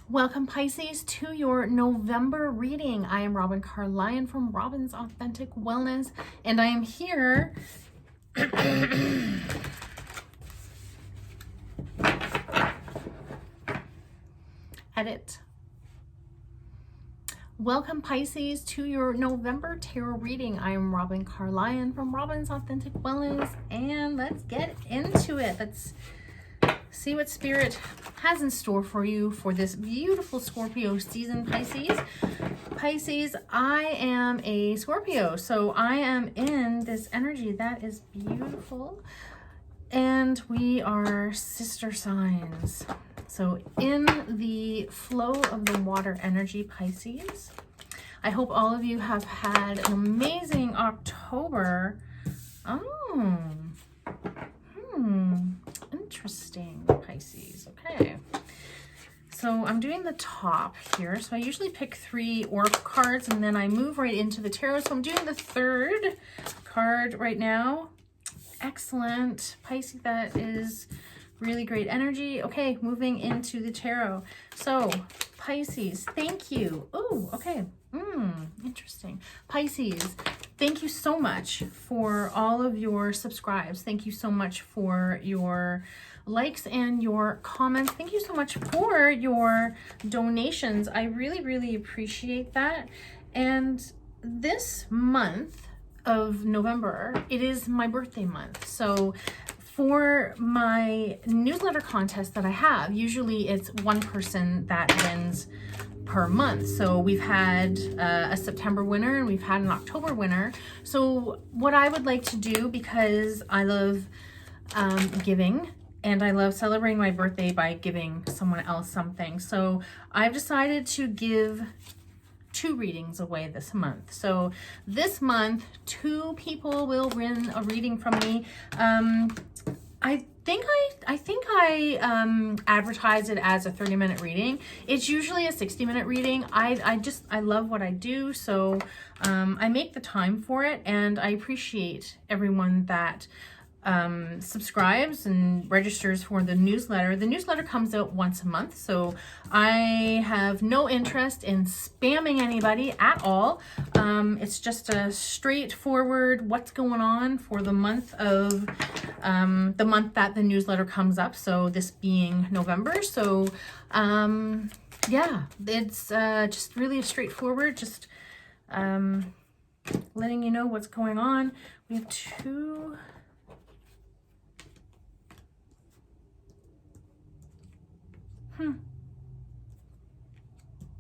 Welcome, Pisces, to your November reading. I am Robin Carlyon from Robin's Authentic Wellness, and I am here edit. Welcome, Pisces, to your November tarot reading. I am Robin Carlyon from Robin's Authentic Wellness, and let's get into it. Let's see what Spirit has in store for you for this beautiful Scorpio season, Pisces. Pisces, I am a Scorpio, so I am in this energy that is beautiful, and we are sister signs. So in the flow of the water energy, Pisces, I hope all of you have had an amazing October. Interesting, Pisces. Okay, so I'm doing the top here. So I usually pick 3 oracle cards and then I move right into the tarot. So I'm doing the 3rd card right now. Excellent, Pisces. That is really great energy. Okay, moving into the tarot. So Pisces, thank you. Oh, okay. Interesting. Pisces, thank you so much for all of your subscribes. Thank you so much for your likes and your comments. Thank you so much for your donations. I really, really appreciate that. And this month of November, it is my birthday month. So for my newsletter contest that I have, usually it's one person that wins per month. So we've had a September winner and we've had an October winner. So what I would like to do, because I love giving and I love celebrating my birthday by giving someone else something, so I've decided to give 2 readings away this month. So this month, 2 people will win a reading from me. I think I advertise it as a 30-minute reading. It's usually a 60-minute reading. I love what I do, so I make the time for it, and I appreciate everyone that subscribes and registers for the newsletter. The newsletter comes out once a month, so I have no interest in spamming anybody at all. It's just a straightforward what's going on for the month of the month that the newsletter comes up, so this being November. So yeah, it's just really straightforward, just letting you know what's going on. We have 2.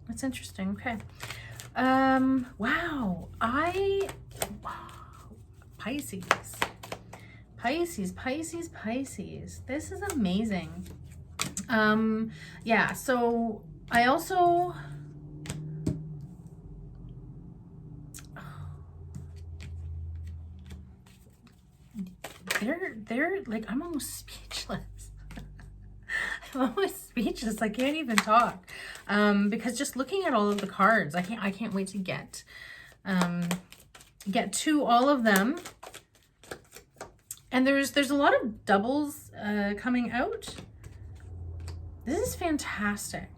That's interesting. Okay. Wow. Pisces. This is amazing. Yeah, so I also they're like, I'm almost speechless. I'm almost speechless. I can't even talk because just looking at all of the cards, I can't wait to get to all of them. And there's a lot of doubles coming out. This is fantastic.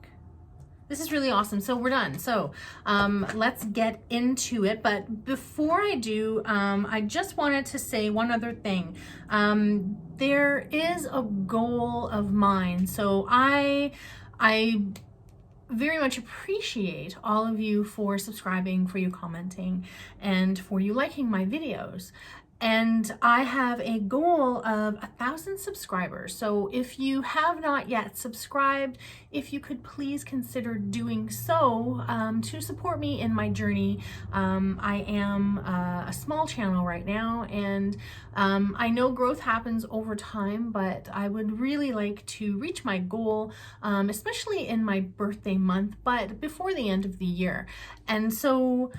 This is really awesome. So we're done. So let's get into it. But before I do, I just wanted to say one other thing. There is a goal of mine. So I very much appreciate all of you for subscribing, for you commenting, and for you liking my videos. And I have a goal of 1,000 subscribers. So if you have not yet subscribed, if you could please consider doing so to support me in my journey. I am a small channel right now, and I know growth happens over time, but I would really like to reach my goal, especially in my birthday month, but before the end of the year. And so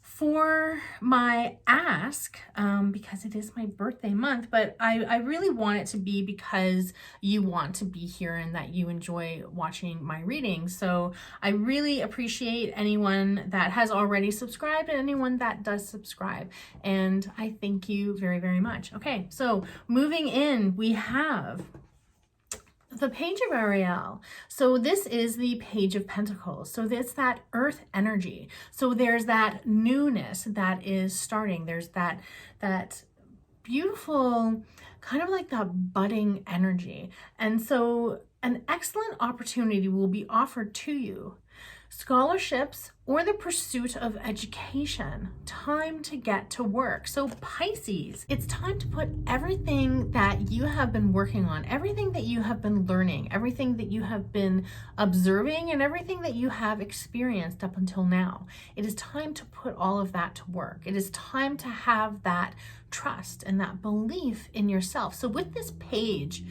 for my ask, because it is my birthday month, but I really want it to be because you want to be here and that you enjoy watching my readings. So I really appreciate anyone that has already subscribed and anyone that does subscribe. And I thank you very, very much. Okay, so moving in, we have the Page of R.A.W. So this is the Page of Pentacles. So it's that earth energy. So there's that newness that is starting. There's that beautiful, kind of like that budding energy. And so an excellent opportunity will be offered to you. Scholarships or the pursuit of education, time to get to work. So Pisces, it's time to put everything that you have been working on, everything that you have been learning, everything that you have been observing, and everything that you have experienced up until now. It is time to put all of that to work. It is time to have that trust and that belief in yourself. So with this page,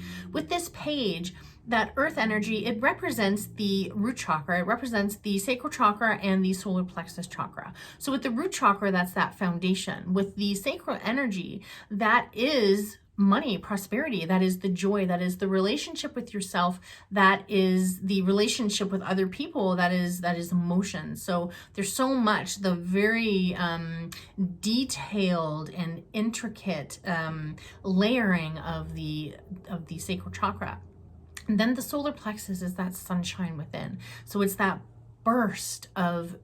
that earth energy, it represents the root chakra, it represents the sacral chakra and the solar plexus chakra. So with the root chakra, that's that foundation. With the sacral energy, that is money, prosperity, that is the joy, that is the relationship with yourself, that is the relationship with other people, that is emotion. So there's so much, the very detailed and intricate layering of the sacral chakra. And then the solar plexus is that sunshine within. So it's that burst of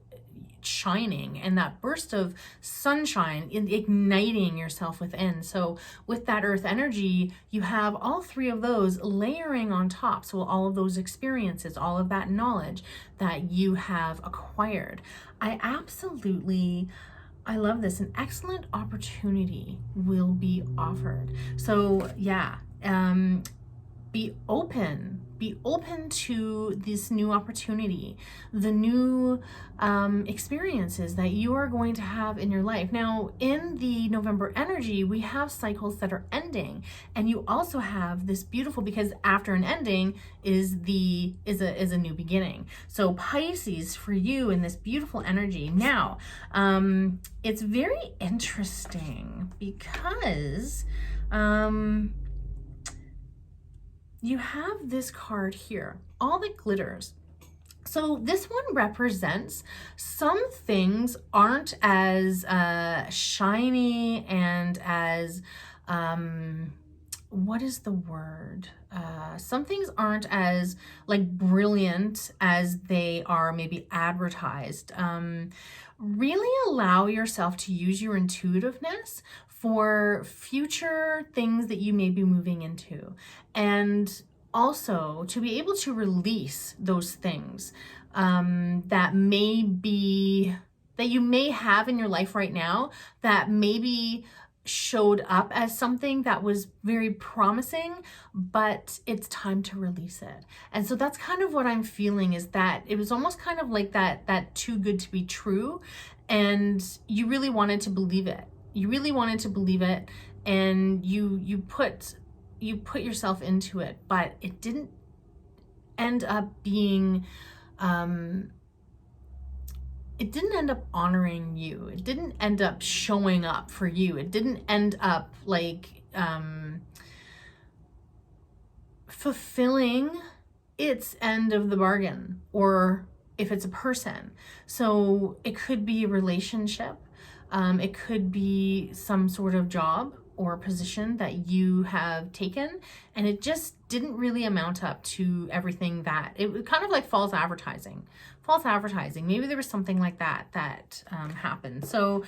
shining and that burst of sunshine in igniting yourself within. So with that earth energy, you have all three of those layering on top. So all of those experiences, all of that knowledge that you have acquired. I love this. An excellent opportunity will be offered. So yeah, be open to this new opportunity, the new experiences that you are going to have in your life. Now, in the November energy, we have cycles that are ending, and you also have this beautiful, because after an ending is a new beginning. So Pisces, for you in this beautiful energy. Now, it's very interesting because you have this card here, all that glitters. So this one represents some things aren't as shiny and as, what is the word? Some things aren't as like brilliant as they are maybe advertised. Really allow yourself to use your intuitiveness for future things that you may be moving into, and also to be able to release those things that you may have in your life right now that maybe showed up as something that was very promising, but it's time to release it. And so that's kind of what I'm feeling, is that it was almost kind of like that too good to be true, and you really wanted to believe it. You really wanted to believe it, and you put yourself into it, but it didn't end up being, it didn't end up honoring you. It didn't end up showing up for you. It didn't end up like fulfilling its end of the bargain, or if it's a person. So it could be a relationship. It could be some sort of job or position that you have taken, and it just didn't really amount up to everything that, it was kind of like false advertising. Maybe there was something like that happened. So,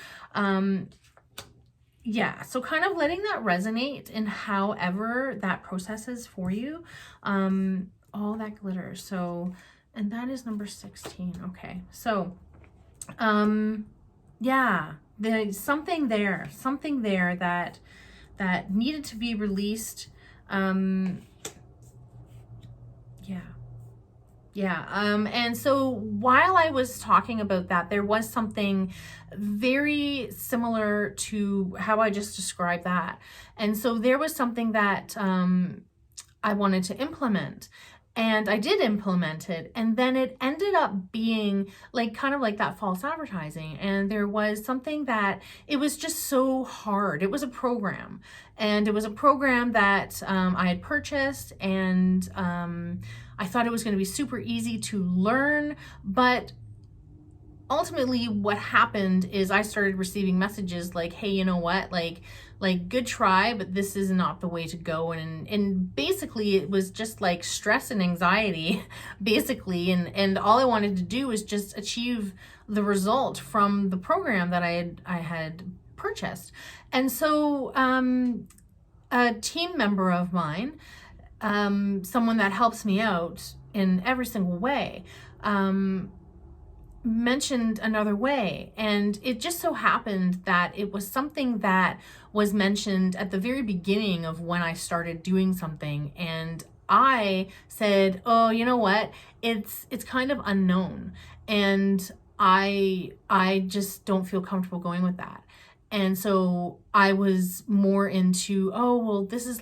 yeah, so kind of letting that resonate in however that process is for you. All that glitters. So, and that is number 16. Okay. So, yeah, there's something there that needed to be released. And so while I was talking about that, there was something very similar to how I just described that. And so there was something that I wanted to implement. And I did implement it, and then it ended up being like kind of like that false advertising. And there was something that it was just so hard. It was a program, and it was a program that I had purchased, and I thought it was going to be super easy to learn, but ultimately what happened is I started receiving messages like, hey, you know what, like good try, but this is not the way to go. And basically it was just like stress and anxiety basically, and all I wanted to do was just achieve the result from the program that I had purchased. And so a team member of mine, someone that helps me out in every single way, mentioned another way, and it just so happened that it was something that was mentioned at the very beginning of when I started doing something, and I said, oh, you know what, it's kind of unknown, and I just don't feel comfortable going with that. And so I was more into, oh, well, this is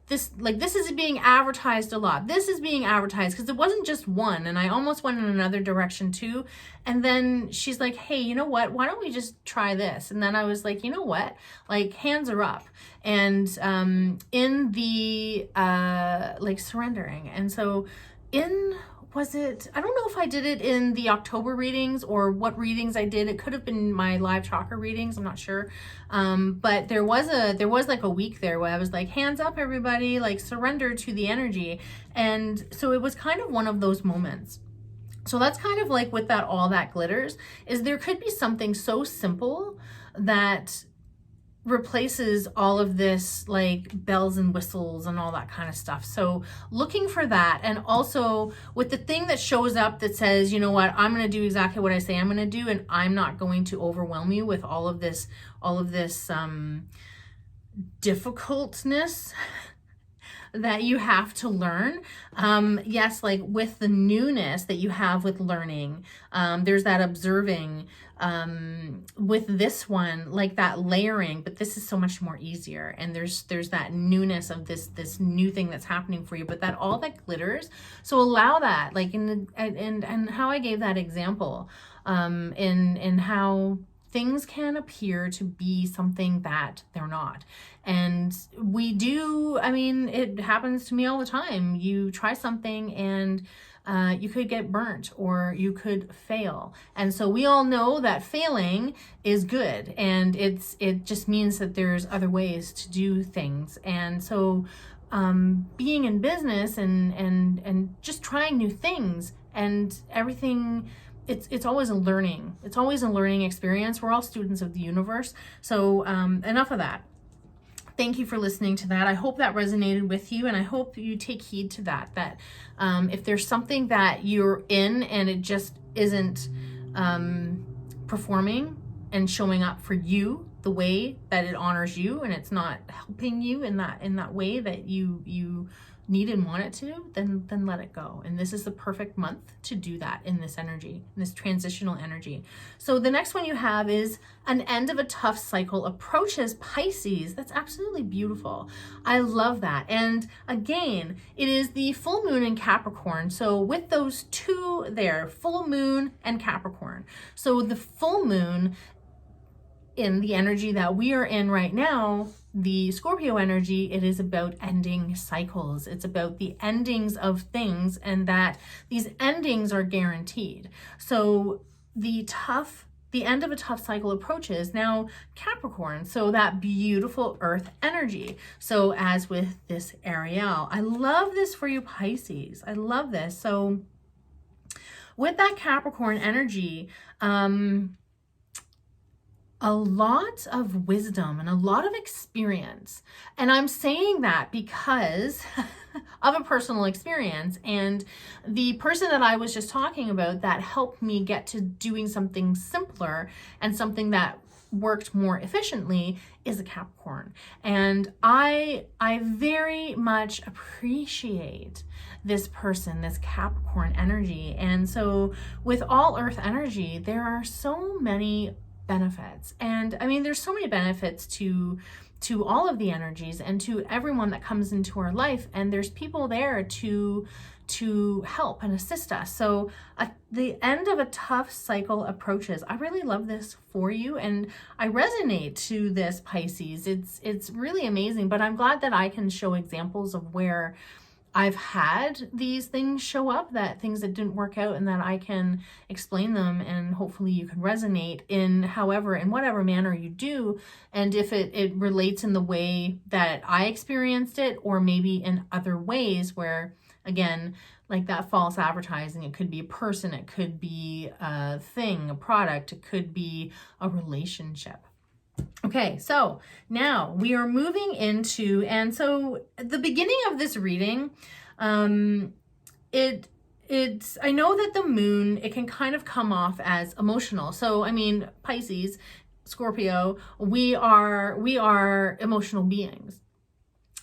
this is being advertised a lot. This is being advertised, because it wasn't just one, and I almost went in another direction too. And then she's like, hey, you know what? Why don't we just try this? And then I was like, you know what? Like, hands are up. And in the like surrendering. And so I don't know if I did it in the October readings or what readings I did. It could have been my live chakra readings. I'm not sure. But there was like a week there where I was like, hands up, everybody, like surrender to the energy. And so it was kind of one of those moments. So that's kind of like with that, all that glitters, is there could be something so simple that replaces all of this like bells and whistles and all that kind of stuff. So looking for that, and also with the thing that shows up that says, you know what, I'm going to do exactly what I say I'm going to do, and I'm not going to overwhelm you with all of this difficultness that you have to learn. Yes, like with the newness that you have with learning, there's that observing. With this one, like that layering, but this is so much more easier, and there's that newness of this new thing that's happening for you, but that all that glitters. So allow that, like and how I gave that example, in how things can appear to be something that they're not. And we do, I mean, it happens to me all the time. You try something and you could get burnt, or you could fail. And so we all know that failing is good, and it just means that there's other ways to do things. And so being in business and just trying new things and everything, it's always a learning. It's always a learning experience. We're all students of the universe. So enough of that. Thank you for listening to that. I hope that resonated with you, and I hope you take heed to that if there's something that you're in and it just isn't performing and showing up for you the way that it honors you, and it's not helping you in that way that you need and want it to, then let it go. And this is the perfect month to do that in this energy, in this transitional energy. So the next one you have is an end of a tough cycle approaches, Pisces. That's absolutely beautiful. I love that. And again, it is the full moon in Capricorn. So with those two there, full moon and Capricorn. So the full moon in the energy that we are in right now, the Scorpio energy, it is about ending cycles. It's about the endings of things, and that these endings are guaranteed. So the end of a tough cycle approaches. Now Capricorn, so that beautiful earth energy. So as with this Ariel, I love this for you, Pisces. I love this. So with that Capricorn energy, a lot of wisdom and a lot of experience. And I'm saying that because of a personal experience. And the person that I was just talking about that helped me get to doing something simpler and something that worked more efficiently is a Capricorn. And I very much appreciate this person, this Capricorn energy. And so with all earth energy, there are so many benefits. And I mean, there's so many benefits to all of the energies and to everyone that comes into our life. And there's people there to help and assist us. So the end of a tough cycle approaches. I really love this for you. And I resonate to this, Pisces. It's really amazing, but I'm glad that I can show examples of where I've had these things show up, that things that didn't work out, and that I can explain them, and hopefully you can resonate in whatever manner you do. And if it relates in the way that I experienced it, or maybe in other ways where, again, like that false advertising, it could be a person, it could be a thing, a product, it could be a relationship. Okay, so now we are moving into, and so at the beginning of this reading, it's I know that the moon, it can kind of come off as emotional. So I mean, Pisces, Scorpio, we are emotional beings.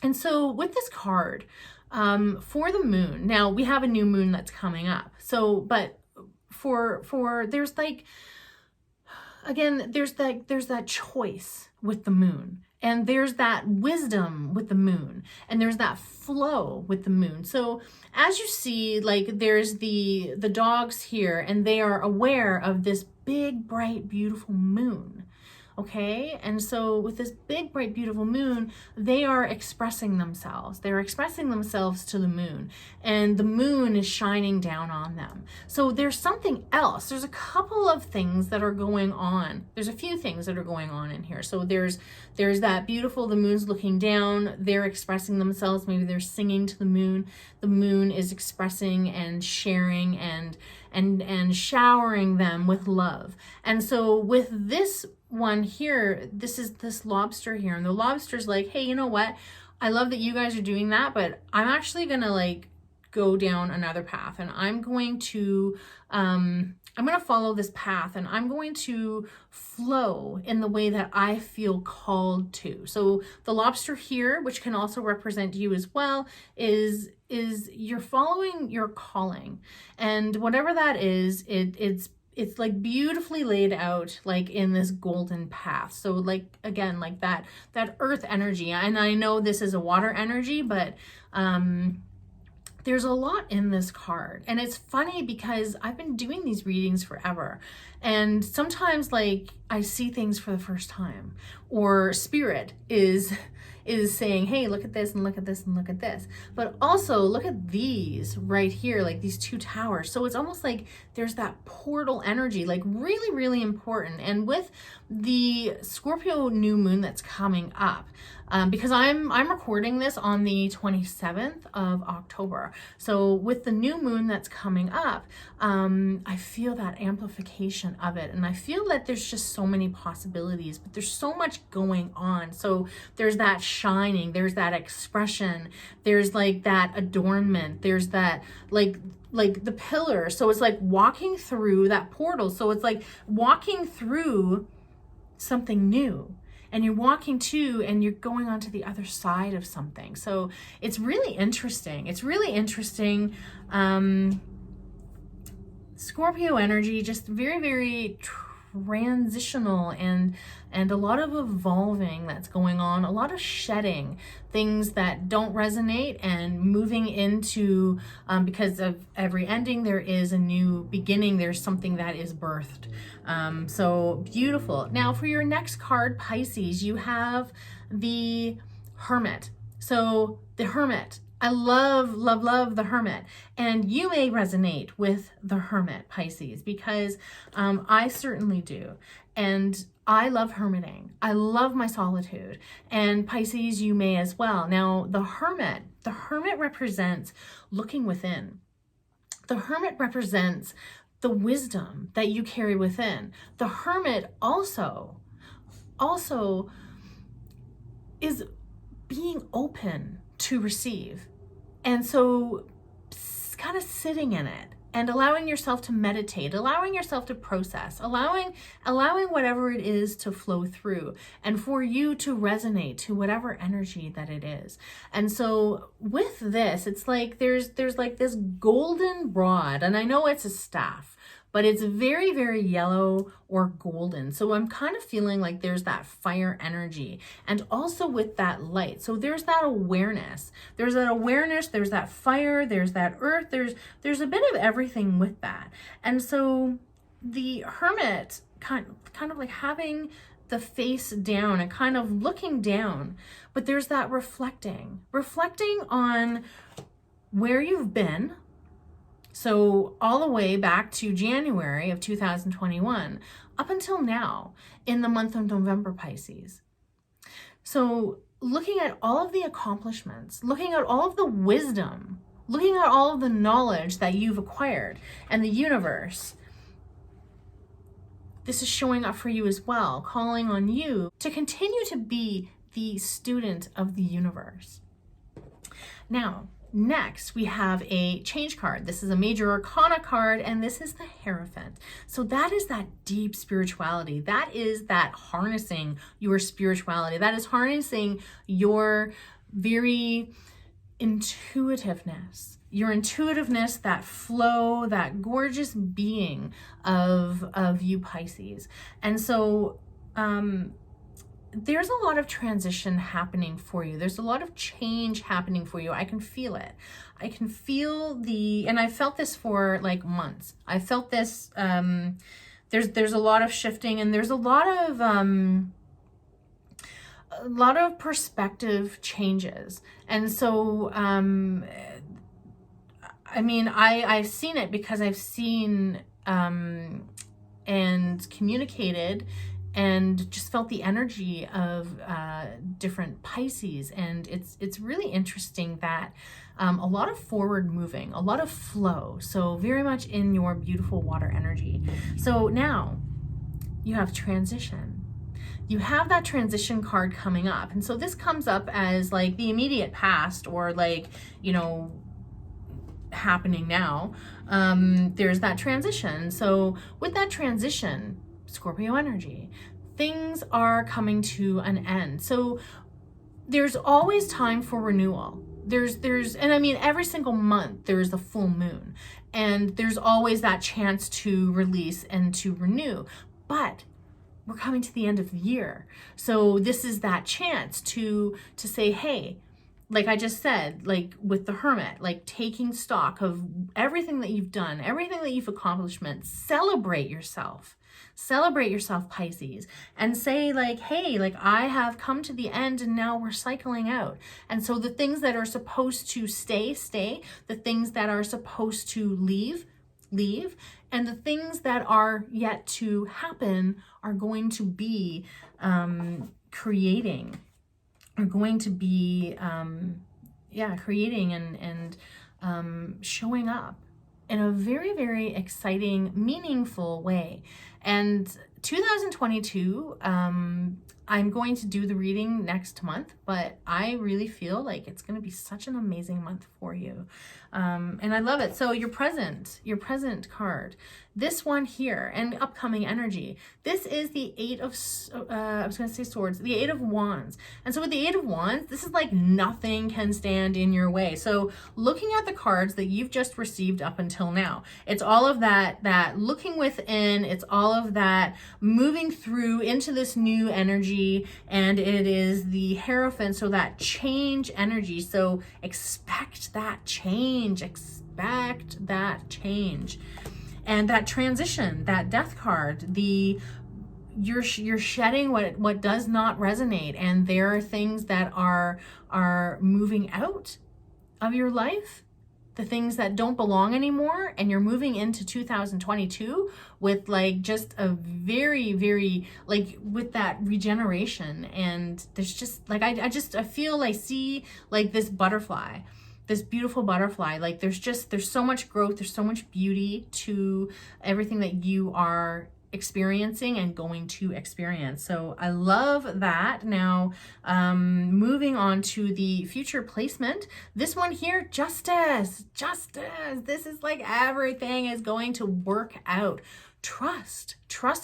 And so with this card, for the moon, now we have a new moon that's coming up. So, but for there's like, again, there's that choice with the moon, and there's that wisdom with the moon, and there's that flow with the moon. So as you see, like there's the dogs here, and they are aware of this big, bright, beautiful moon. Okay, and so with this big, bright, beautiful moon, they are expressing themselves. They're expressing themselves to the moon, and the moon is shining down on them. So there's something else. There's a couple of things that are going on. There's a few things that are going on in here. So there's that beautiful, the moon's looking down, they're expressing themselves. Maybe they're singing to the moon. The moon is expressing and sharing and showering them with love. And so with this one here, this is this lobster here, and the lobster's like, hey, you know what? I love that you guys are doing that, but I'm actually gonna like go down another path, and I'm going to follow this path, and I'm going to flow in the way that I feel called to. So the lobster here, which can also represent you as well, is you're following your calling, and whatever that is, it's like beautifully laid out, like in this golden path. So like, again, like that earth energy. And I know this is a water energy, but there's a lot in this card. And it's funny because I've been doing these readings forever, and sometimes like I see things for the first time, or spirit is saying, hey, look at this and look at this and look at this. But also look at these right here, like these two towers. So it's almost like there's that portal energy, like really, really important. And with the Scorpio new moon that's coming up, because I'm recording this on the 27th of October. So with the new moon that's coming up, I feel that amplification of it. And I feel that there's just so many possibilities, but there's so much going on. So there's that shining, there's that expression, there's like that adornment, there's that like the pillar. So it's like walking through that portal. So it's like walking through something new, and you're walking to, and you're going on to the other side of something. So it's really interesting. It's really interesting. Scorpio energy, just very, very transitional, and a lot of evolving that's going on, a lot of shedding things that don't resonate, and moving into, because of every ending, there is a new beginning. There's something that is birthed. So beautiful. Now for your next card, Pisces, you have the Hermit. So the Hermit, I love, love, love the Hermit. And you may resonate with the Hermit, Pisces, because I certainly do. And I love hermiting. I love my solitude. And Pisces, you may as well. Now, the Hermit represents looking within. The Hermit represents the wisdom that you carry within. The Hermit also is being open to receive. And so kind of sitting in it and allowing yourself to meditate, allowing yourself to process, allowing whatever it is to flow through, and for you to resonate to whatever energy that it is. And so with this, it's like there's like this golden rod, and I know it's a staff, but it's very, very yellow or golden. So I'm kind of feeling like there's that fire energy, and also with that light. So there's that awareness. There's that fire, there's that earth, there's a bit of everything with that. And so the Hermit kind of like having the face down and kind of looking down, but there's that reflecting on where you've been. So all the way back to January of 2021, up until now in the month of November, Pisces. So looking at all of the accomplishments, looking at all of the wisdom, looking at all of the knowledge that you've acquired and the universe, this is showing up for you as well, calling on you to continue to be the student of the universe. Now, next, we have a change card. This is a major arcana card, and this is the Hierophant. So that is that deep spirituality. That is that harnessing your spirituality. That is harnessing your very intuitiveness. Your intuitiveness, that flow, that gorgeous being of you, Pisces. And so, there's a lot of transition happening for you. There's a lot of change happening for you. I can feel it. I can feel and I felt this for like months. I felt this, there's a lot of shifting, and there's a lot of perspective changes. And so, I mean, I've seen it because I've seen, and communicated and just felt the energy of different Pisces. And it's really interesting that a lot of forward moving, a lot of flow. So very much in your beautiful water energy. So now you have transition. You have that transition card coming up. And so this comes up as like the immediate past, or like, you know, happening now. There's that transition. So with that transition, Scorpio energy, things are coming to an end. So there's always time for renewal. And I mean, every single month there's a full moon, and there's always that chance to release and to renew. But we're coming to the end of the year. So this is that chance to say, hey, like I just said, like with the Hermit, like taking stock of everything that you've done, everything that you've accomplished, celebrate yourself. Celebrate yourself, Pisces, and say like, hey, like I have come to the end, and now we're cycling out. And so the things that are supposed to stay. The things that are supposed to leave. And the things that are yet to happen are going to be creating and showing up in a very, very exciting, meaningful way. And 2022, I'm going to do the reading next month, but I really feel like it's going to be such an amazing month for you. And I love it. So your present card, this one here, and upcoming energy. This is the Eight of, I was going to say swords, the Eight of Wands. And so with the Eight of Wands, this is like nothing can stand in your way. So looking at the cards that you've just received up until now, it's all of that looking within, it's all of that moving through into this new energy, and it is the Hierophant, so that change energy. So expect that change, and that transition, that Death card, you're shedding what does not resonate, and there are things that are moving out of your life, the things that don't belong anymore, and you're moving into 2022 with like just a very, very, like with that regeneration. And there's just like I feel I see like this butterfly, this beautiful butterfly. Like there's so much growth, there's so much beauty to everything that you are experiencing and going to experience. So I love that. Now, moving on to the future placement, this one here, justice. This is like everything is going to work out. Trust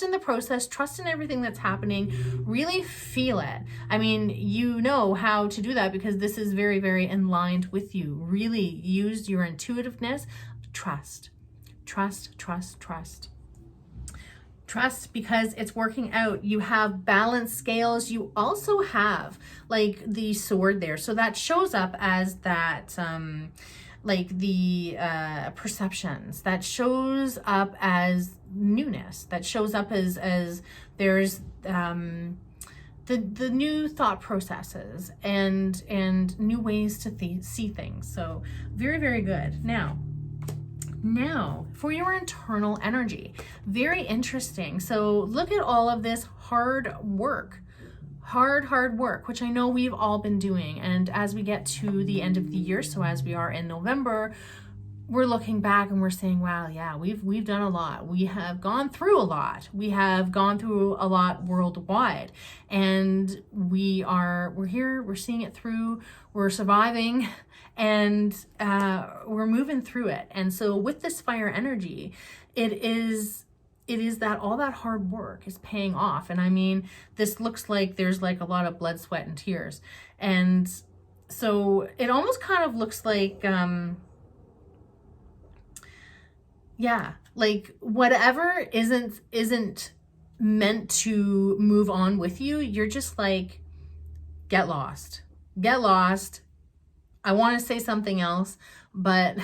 in the process, trust in everything that's happening, really feel it. I mean, you know how to do that because this is very, very in line with you. Really use your intuitiveness. Trust because it's working out. You have balanced scales. You also have like the sword there. So that shows up as that, like the perceptions, that shows up as newness, that shows up as there's the new thought processes and new ways to see things. So very, very good. Now for your internal energy, very interesting. So look at all of this hard work, hard work, which I know we've all been doing. And as we get to the end of the year, so as we are in November, we're looking back and we're saying, wow, yeah, we've done a lot. We have gone through a lot. We have gone through a lot worldwide, and we're here, we're seeing it through, we're surviving, and we're moving through it. And so with this fire energy, it is that all that hard work is paying off. And I mean, this looks like there's like a lot of blood, sweat, and tears. And so it almost kind of looks like, yeah, like whatever isn't meant to move on with you, you're just like, get lost. I want to say something else, but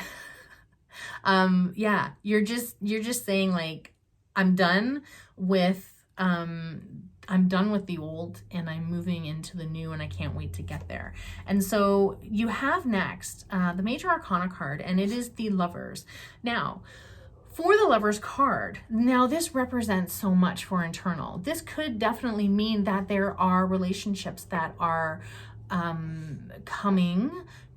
yeah, you're just saying like, I'm done with the old and I'm moving into the new, and I can't wait to get there. And so you have next the Major Arcana card, and it is the Lovers. Now, for the Lovers card, now this represents so much for internal. This could definitely mean that there are relationships that are coming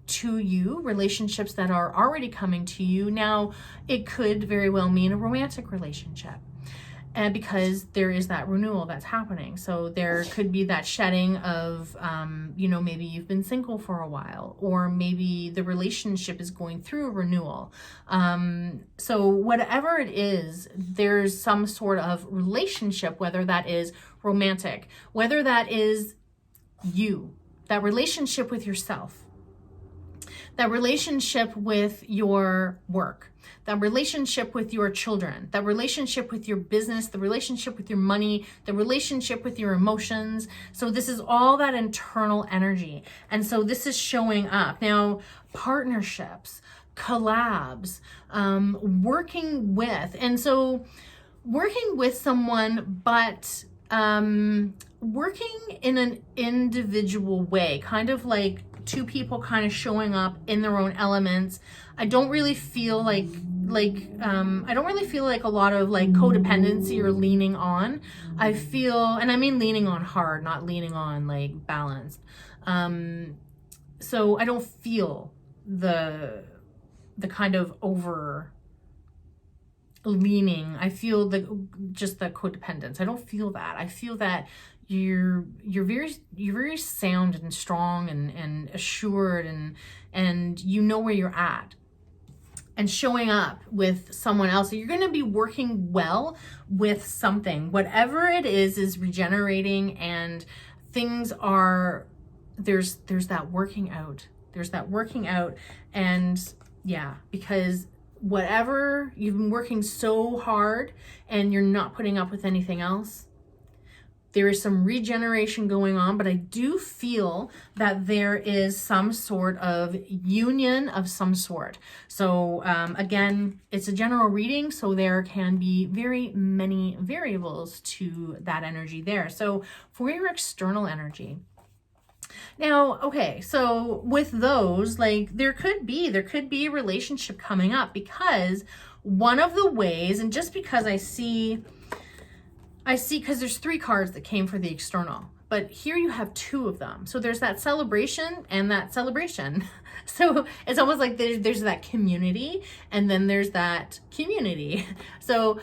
to you, relationships that are already coming to you. Now, it could very well mean a romantic relationship. And because there is that renewal that's happening. So there could be that shedding of, maybe you've been single for a while, or maybe the relationship is going through a renewal. So whatever it is, there's some sort of relationship, whether that is romantic, whether that is you, that relationship with yourself, that relationship with your work, that relationship with your children, that relationship with your business, the relationship with your money, the relationship with your emotions. So this is all that internal energy. And so this is showing up. Now, partnerships, collabs, working with. And so working with someone, but working in an individual way, kind of like two people kind of showing up in their own elements. I don't really feel like I don't really feel like a lot of like codependency or leaning on. I feel, and I mean leaning on hard, not leaning on like balanced. So I don't feel the kind of over leaning. I feel just the codependence. I don't feel that. I feel that you're very sound and strong and assured and you know where you're at, and showing up with someone else. So you're going to be working well with something, whatever it is regenerating, and things are, there's that working out. There's that working out. And yeah, because whatever, you've been working so hard and you're not putting up with anything else, there is some regeneration going on, but I do feel that there is some sort of union of some sort. So again, it's a general reading, so there can be very many variables to that energy there. So for your external energy, now, okay, so with those, like there could be a relationship coming up, because one of the ways, and just because I see, because there's 3 cards that came for the external, but here you have 2 of them. So there's that celebration and that celebration. So it's almost like there's that community, and then there's that community. So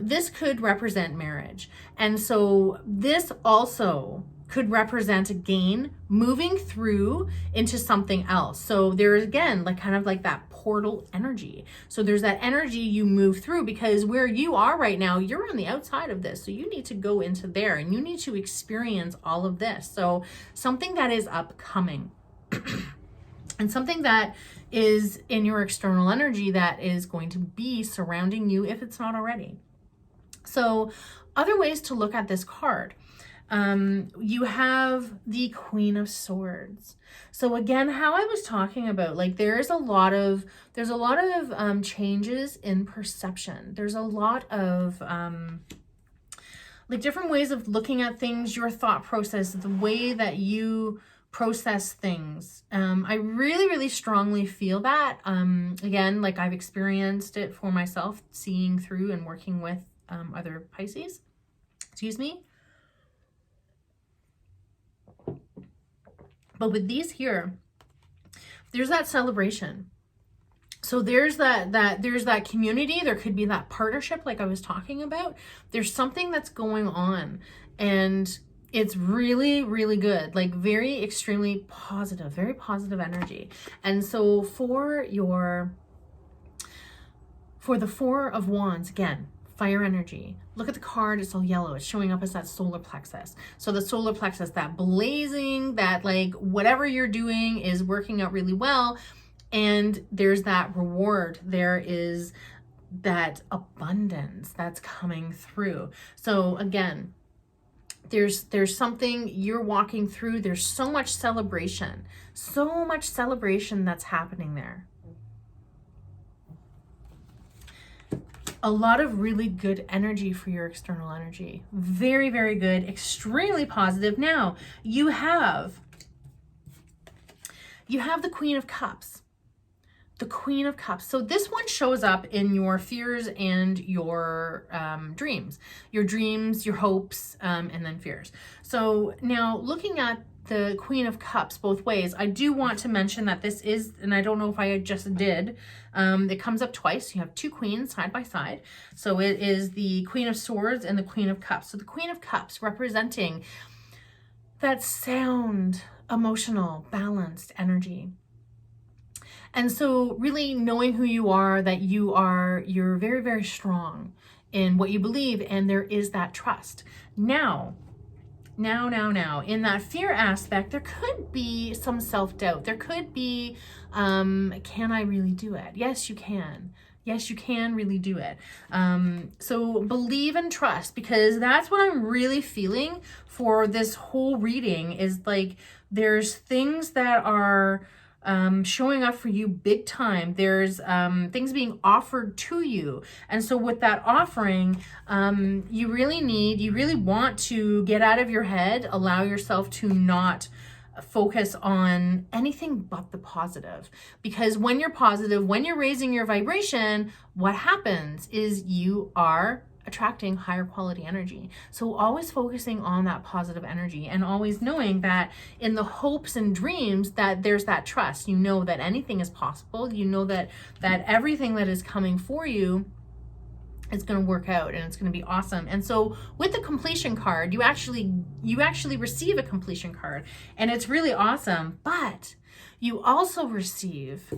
this could represent marriage. And so this also could represent again moving through into something else. So there's again like kind of like that portal energy. So there's that energy you move through, because where you are right now, you're on the outside of this. So you need to go into there and you need to experience all of this. So something that is upcoming and something that is in your external energy that is going to be surrounding you if it's not already. So other ways to look at this card. You have the Queen of Swords. So again, how I was talking about, like there's a lot of changes in perception. There's a lot of like different ways of looking at things, your thought process, the way that you process things. I really, really strongly feel that. Again, like I've experienced it for myself, seeing through and working with other Pisces. Excuse me. But with these here, there's that celebration. So there's that community. There could be that partnership like I was talking about. There's something that's going on, and it's really, really good, like very extremely positive, very positive energy. And so for the Four of Wands, again, fire energy. Look at the card, it's all yellow. It's showing up as that solar plexus. So the solar plexus, that blazing, that like whatever you're doing is working out really well. And there's that reward. There is that abundance that's coming through. So again, there's something you're walking through. There's so much celebration that's happening there. A lot of really good energy for your external energy. Very, very good, extremely positive. Now, you have the Queen of Cups. The Queen of Cups. So this one shows up in your fears and your dreams. Your dreams, your hopes, and then fears. So now looking at the Queen of Cups both ways, I do want to mention that this is, and I don't know if I just did, it comes up twice. You have two queens side by side. So it is the Queen of Swords and the Queen of Cups. So the Queen of Cups representing that sound, emotional, balanced energy. And so really knowing who you are, that you're very, very strong in what you believe, and there is that trust. Now, in that fear aspect, there could be some self-doubt. There could be, can I really do it? Yes, you can. Yes, you can really do it. So believe and trust, because that's what I'm really feeling for this whole reading is like, there's things that are showing up for you big time. There's things being offered to you. And so with that offering, you really want to get out of your head, allow yourself to not focus on anything but the positive. Because when you're positive, when you're raising your vibration, what happens is you are attracting higher quality energy. So always focusing on that positive energy, and always knowing that in the hopes and dreams that there's that trust. You know that anything is possible. You know that everything that is coming for you is going to work out, and it's going to be awesome. And so with the completion card, you actually receive a completion card, and it's really awesome. But you also receive,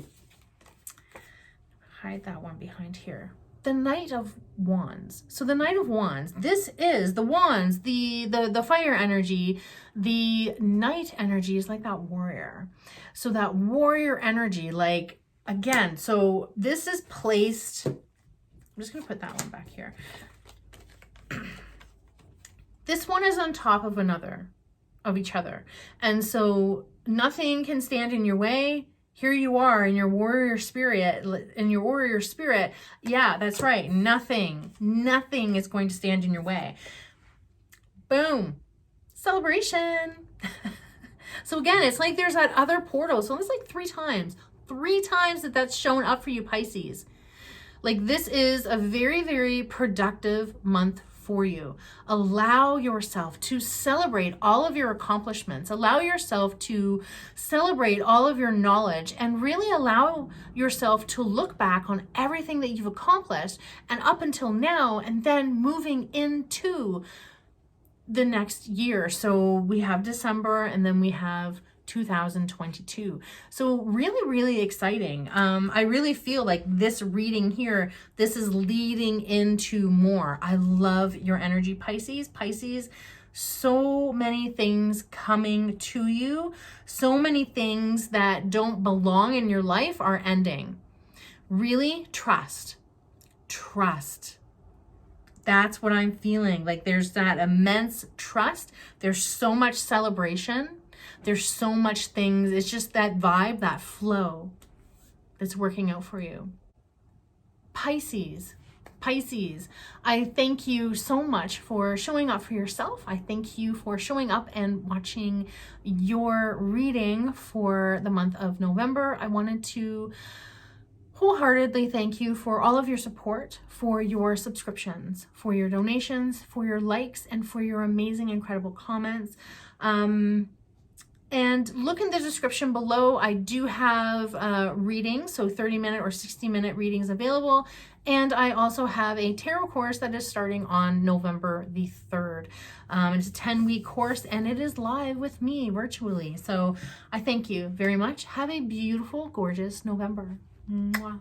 hide that one behind here, the Knight of Wands. So the Knight of Wands, this is the wands, the fire energy. The Knight energy is like that warrior. So that warrior energy, like, again, so this is placed, I'm just gonna put that one back here. This one is on top of each other. And so nothing can stand in your way. Here you are in your warrior spirit, Yeah, that's right. Nothing is going to stand in your way. Boom. Celebration. So again, it's like there's that other portal. So it's like three times that's shown up for you, Pisces. Like this is a very, very productive month for you. Allow yourself to celebrate all of your accomplishments. Allow yourself to celebrate all of your knowledge, and really allow yourself to look back on everything that you've accomplished and up until now, and then moving into the next year. So we have December, and then we have 2022. So really, really exciting. I really feel like this reading here, this is leading into more. I love your energy, Pisces. Pisces, so many things coming to you. So many things that don't belong in your life are ending. Really trust. That's what I'm feeling. Like there's that immense trust. There's so much celebration. There's so much things. It's just that vibe, that flow that's working out for you. Pisces, Pisces, I thank you so much for showing up for yourself. I thank you for showing up and watching your reading for the month of November. I wanted to wholeheartedly thank you for all of your support, for your subscriptions, for your donations, for your likes, and for your amazing, incredible comments. And look in the description below. I do have readings, so 30-minute or 60-minute readings available. And I also have a tarot course that is starting on November the 3rd. It's a 10-week course, and it is live with me virtually. So I thank you very much. Have a beautiful, gorgeous November. Mwah.